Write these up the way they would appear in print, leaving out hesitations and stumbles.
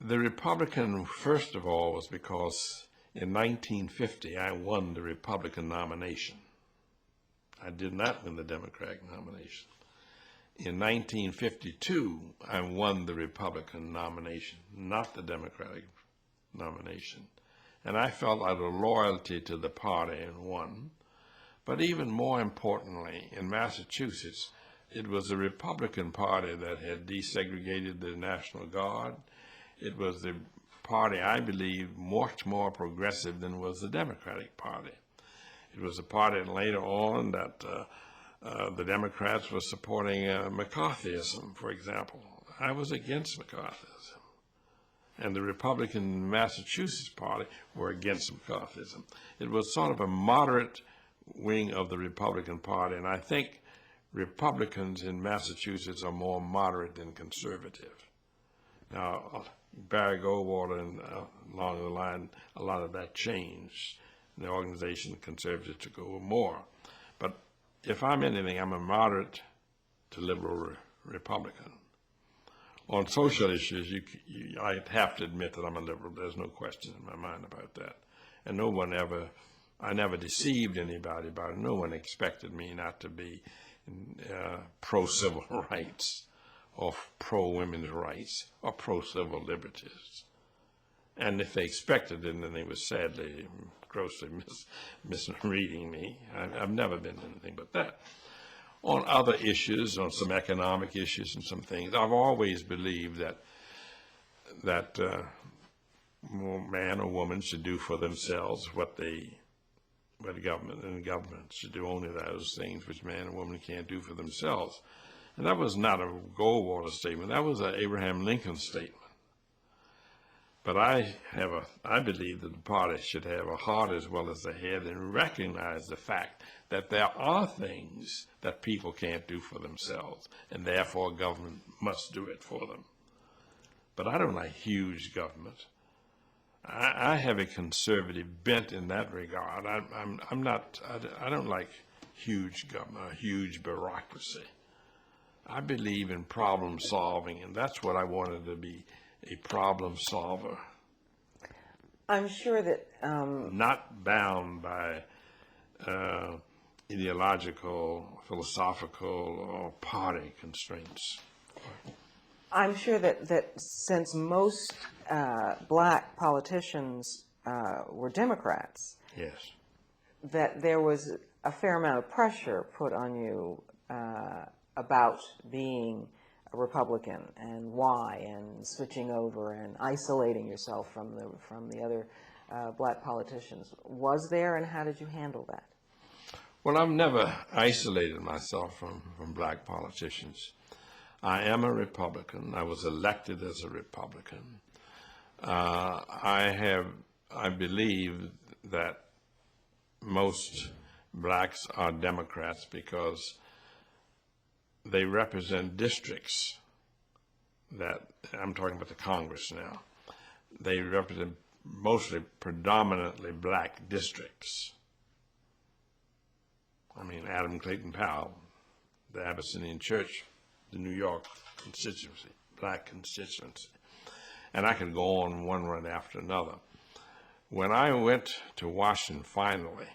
The Republican, first of all, was because in 1950 I won the Republican nomination. I did not win the Democratic nomination. In 1952, I won the Republican nomination, not the Democratic nomination. And I felt out of loyalty to the party and won. But even more importantly, in Massachusetts, it was the Republican Party that had desegregated the National Guard. It was the party, I believe, much more progressive than was the Democratic Party. It was a party later on that the Democrats were supporting McCarthyism, for example. I was against McCarthyism. And the Republican Massachusetts Party were against McCarthyism. It was sort of a moderate wing of the Republican Party, and I think Republicans in Massachusetts are more moderate than conservative. Now, Barry Goldwater and along the line, a lot of that changed. The organization conservative took over more. But if I'm anything, I'm a moderate to liberal Republican. On social issues, I have to admit that I'm a liberal. There's no question in my mind about that. And I never deceived anybody about it. No one expected me not to be pro-civil rights or pro-women's rights or pro-civil liberties. And if they expected it, then they were sadly, grossly misreading me. I've never been anything but that. On other issues, on some economic issues and some things, I've always believed that man or woman should do for themselves what government should do only those things which man and woman can't do for themselves. And that was not a Goldwater statement. That was an Abraham Lincoln statement. But I believe that the party should have a heart as well as a head and recognize the fact that there are things that people can't do for themselves, and therefore government must do it for them. But I don't like huge government. I have a conservative bent in that regard. I don't like huge government, a huge bureaucracy. I believe in problem solving, and that's what I wanted to be, a problem solver. I'm sure that not bound by ideological, philosophical, or party constraints. I'm sure that since most black politicians were Democrats, yes, that there was a fair amount of pressure put on you about being a Republican and why, and switching over and isolating yourself from the other black politicians. Was there, and how did you handle that? Well, I've never isolated myself from black politicians. I am a Republican. I was elected as a Republican. I believe that most blacks are Democrats because they represent districts that, I'm talking about the Congress now, they represent mostly predominantly black districts. I mean, Adam Clayton Powell, the Abyssinian Church, the New York constituency, black constituency. And I could go on one right after another. When I went to Washington finally,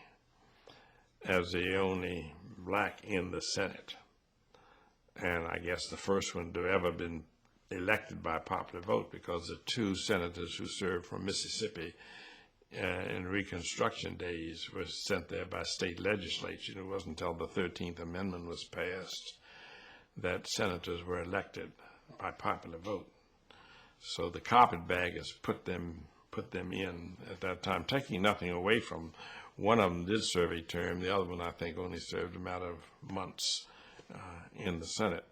as the only black in the Senate, and I guess the first one to ever been elected by popular vote, because the two senators who served from Mississippi in Reconstruction days were sent there by state legislature. It wasn't until the 13th Amendment was passed that senators were elected by popular vote. So the carpetbaggers put them in at that time, taking nothing away from. One of them did serve a term. The other one, I think, only served a matter of months in the Senate.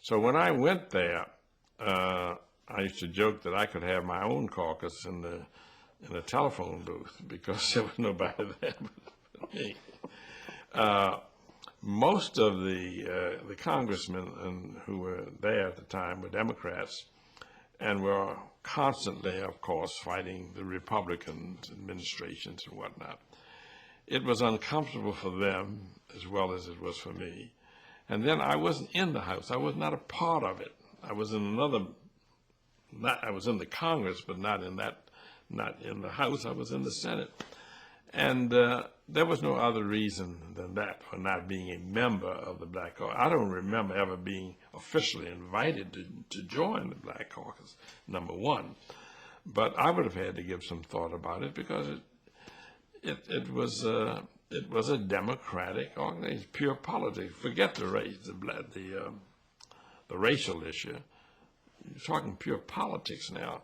So when I went there, I used to joke that I could have my own caucus in the telephone booth because there was nobody there but me. Most of the congressmen who were there at the time were Democrats and were constantly, of course, fighting the Republican administrations and whatnot. It was uncomfortable for them as well as it was for me. And then I wasn't in the House. I was not a part of it. I was in another I was in the Congress, but not in the House. I was in the Senate. And there was no other reason than that for not being a member of the Black Caucus. I don't remember ever being officially invited to join the Black Caucus, number one. But I would have had to give some thought about it because it was a democratic organization, pure politics. Forget the race, the racial issue. You're talking pure politics now.